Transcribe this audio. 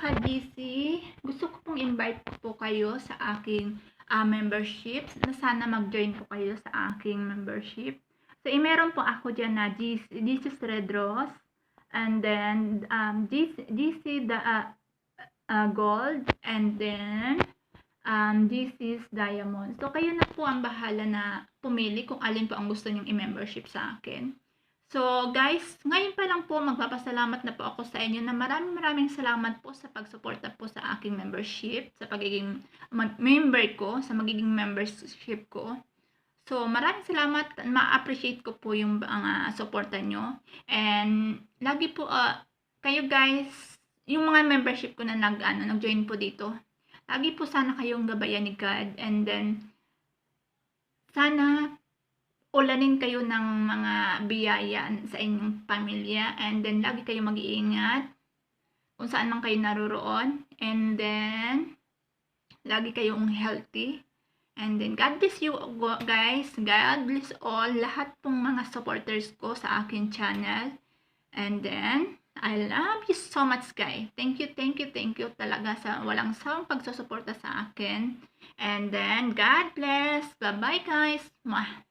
ka-GC, gusto ko pong invite po kayo sa aking membership na sana mag-join po kayo sa aking membership. So, meron po ako dyan na GC Red Rose and then GC Gold and then this is Diamond. So, kayo na po ang bahala na pumili kung alin po ang gusto nyong i-membership sa akin. So, guys, ngayon pa lang po magpapasalamat na po ako sa inyo na maraming salamat po sa pagsuporta po sa aking membership, sa pagiging member ko, sa magiging membership ko. So, maraming salamat. Ma-appreciate ko po yung suporta nyo. And, lagi po, kayo guys, yung mga membership ko na nag-join po dito, lagi po sana kayong gabayan ni God. And then, sana ulanin kayo ng mga biyaya sa inyong pamilya. And then, lagi kayo mag-iingat kung saan man kayo naroroon. And then, lagi kayong healthy. And then, God bless you guys. God bless all. Lahat pong mga supporters ko sa akin channel. And then, I love you so much guys. Thank you talaga sa walang sawang pagsusuporta sa akin. And then, God bless. Bye-bye guys. Mwah.